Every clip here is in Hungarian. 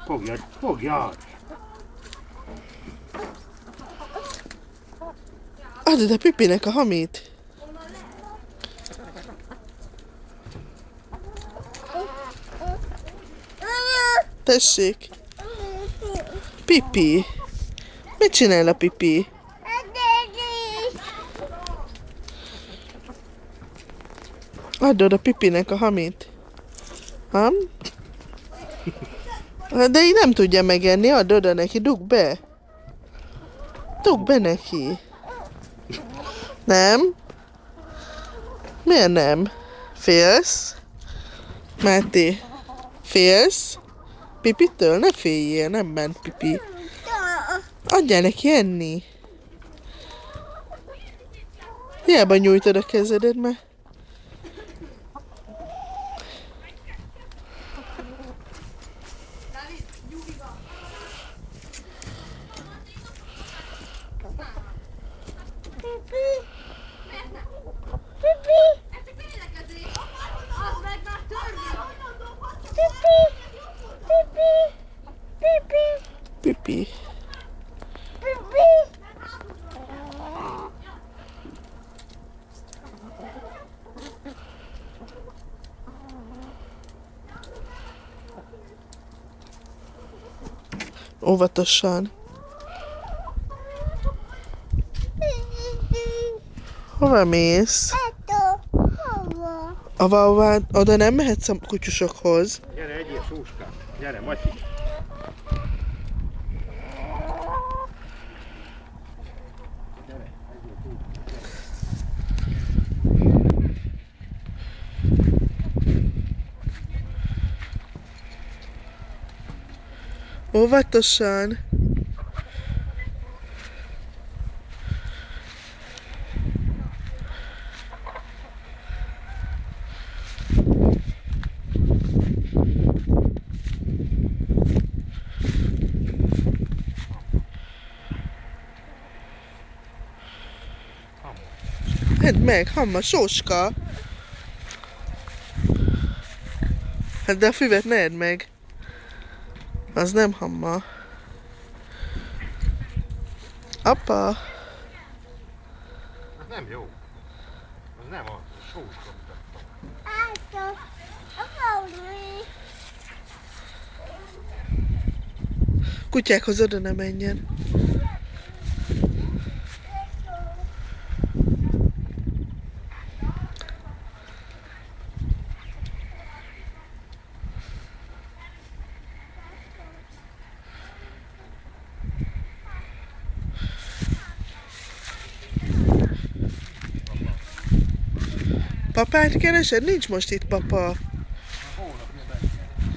Fogjad, fogjad! Add ide Pipinek a hamit. Tessék. Pipi. Mit csinál a Pipi? Add oda Pipinek a hamit. Ham? De így nem tudja megenni, add oda neki, dugd be. Dugd be neki. Nem? Miért nem? Félsz? Máté, félsz? Pipitől? Ne féljél, nem ment Pipi. Adjál neki enni. Hiába nyújtod a kezedet, mert... Pipi. Óvatosan. Hova mész? Oda nem mehetsz a kutyusokhoz. Gyere, egyél Sóskát. Gyere, Matyi. Óvatosan. Edd meg, Hamma, Sóska! Hát de a füvet ne edd meg. Az nem Hamma. Apa! Az nem jó. Az nem az. Sóska mutatta. Kutyákhoz oda ne menjen. Papát keresed? Nincs most itt papa.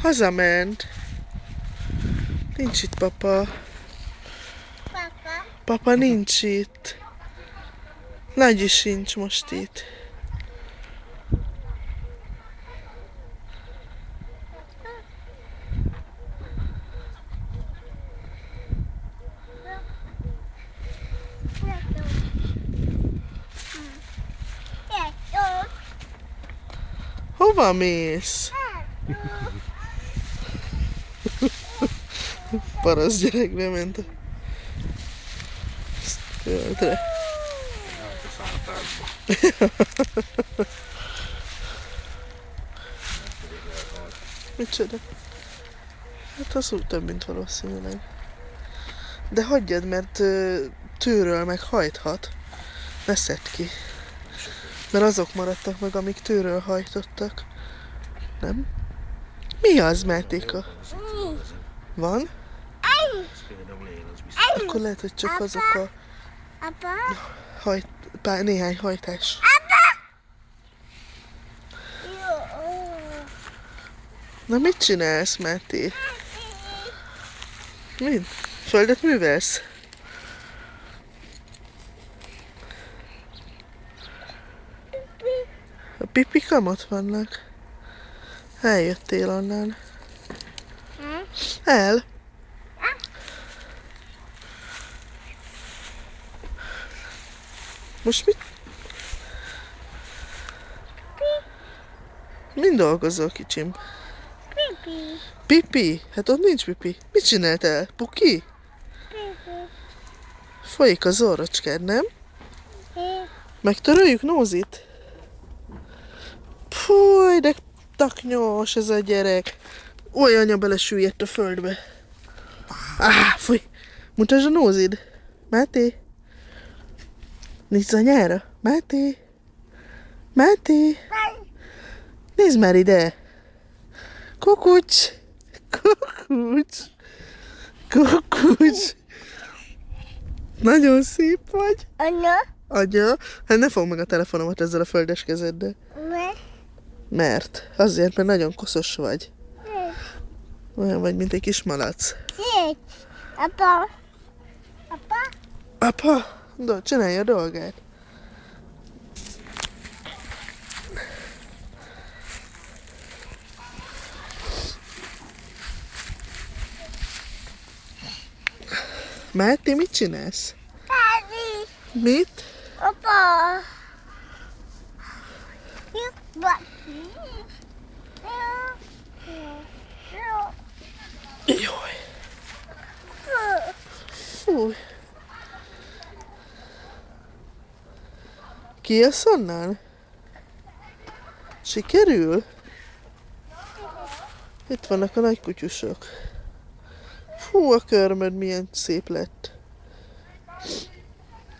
Hazament. Nincs itt papa. Papa nincs itt. Nagy is sincs most itt. Hova mész? Parasz gyerek bement a földre. Micsoda? Hát az úgy több, mint valószínűleg. De hagyjad, mert tőről meg hajthat. Ne szedd ki. Mert azok maradtak meg, amik tőről hajtottak. Nem? Mi az, Mátéka? Van? Akkor lehet, hogy csak azok a néhány hajtás. Na mit csinálsz, Máté? Mit? Földet művelsz? A pipikam ott vannak. Eljöttél onnan. El. Most mit? Mind dolgozol, kicsim? Pipi. Pipi? Hát ott nincs pipi. Mit csináltál? Puki? Pipi. Folyik az orrocskád, nem? Pipi. Megtöröljük Nózit? Fúj, de taknyos ez a gyerek. Olyan anya belesüllyedt a földbe. Fúj. Mutasd a Nózid. Máté. Nézz anyára. Máté. Máté. Nézd már ide. Kukucs. Kukucs. Kukucs. Nagyon szép vagy. Anya. Anya, hát ne fogd meg a telefonomat ezzel a földes kezeddel. Me. Mert? Azért, mert nagyon koszos vagy. Olyan vagy, mint egy kis malac. Szét. Apa. Apa. Apa, csinálja a dolgát. Máté, mit csinálsz? Daddy. Mit? Apa. Jaj. Fúj. Ki jössz onnan? Sikerül? Itt vannak a nagy kutyusok. Fú, a körmöd milyen szép lett.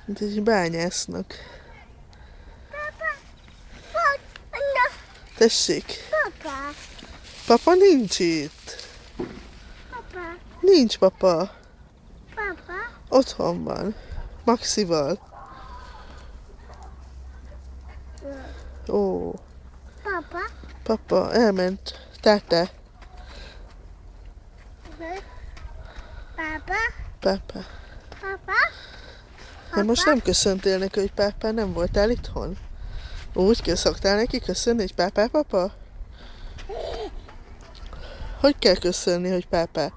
Mint egy bányásznak. Tessék, Papa. papa nincs itt. Papa. Nincs papa. Papa. Otthon van. Maxival. Ó, Papa. papa elment. Tátá. Papa. Pápá. Papa. De most nem köszöntél neki, hogy pápá nem voltál itthon? Úgy kell szoktál neki köszönni, hogy pápá, papa? Hogy kell köszönni, hogy pápá?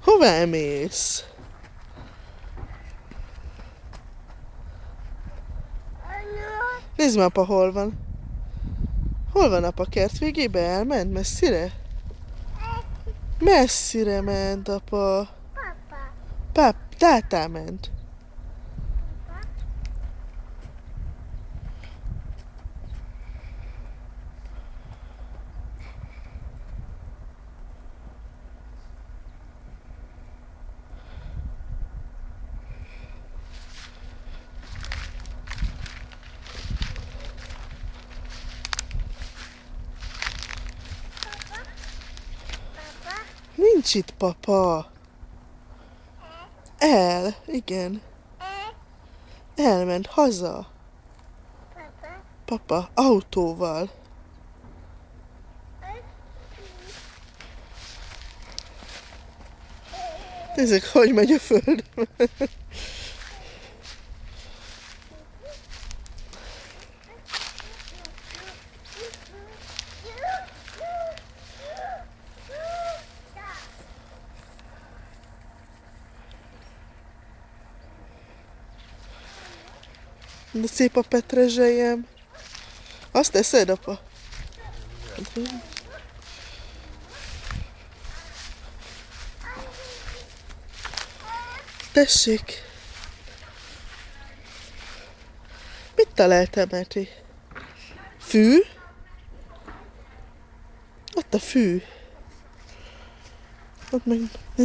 Hová mész? Anya. Nézd már, apa, hol van. Hol van apa kert végébe? Elment? Messzire? Messzire ment, apa. Papa. Tátá ment. Nincs itt papa. Igen. Elment haza. Papa. Papa, autóval. Nézzük, hogy megy a föld. De szép a petrezselyem. Azt teszed, apa? Tessék. Mit találtál, Máté? Fű? Ott a fű. Ott meg,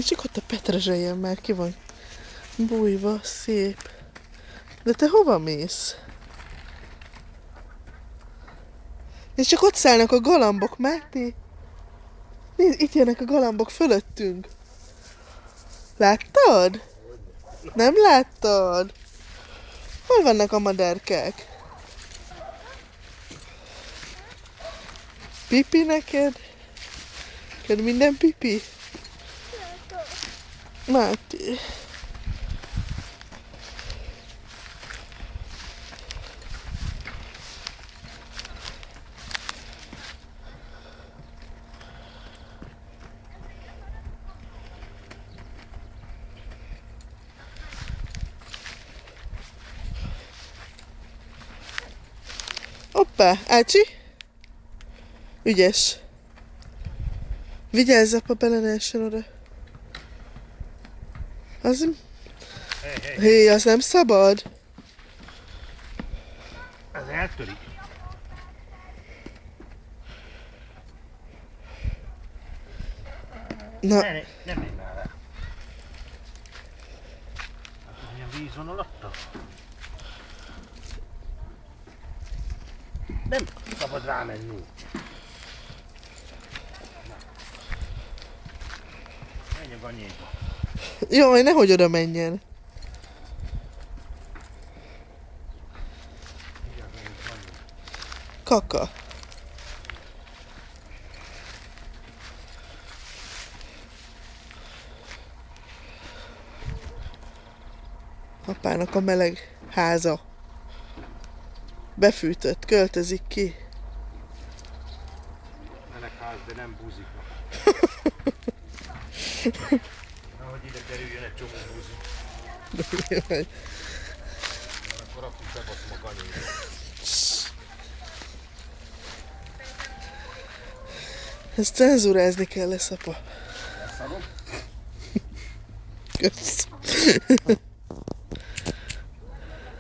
csak ott a petrezselyem már ki van bújva, szép. De te hova mész? És csak ott szállnak a galambok, Máté. Nézd, itt jönnek a galambok fölöttünk. Láttad? Nem láttad? Hol vannak a madárkák? Pipi neked? Neked minden pipi? Máté. Hoppá, Ácsi? Ügyes. Vigyázz, apa, bele ne essen oda. Az... Hé, az nem szabad. Ez eltörik. Na, Nem menj már rá. Hát ilyen víz van alatta? Nem szabad rámenni. Menj a ganyéba. jaj, nehogy oda menjen. Kaka. Apának a meleg háza. Befűtött, költözik ki. Melegház, de nem buzika. Nehogy ide kerüljön egy csomó buzi. Akkor akkor bebaszom a ganyéba. Ezt cenzúrázni kell lesz, apa. Elszagom? Kösz.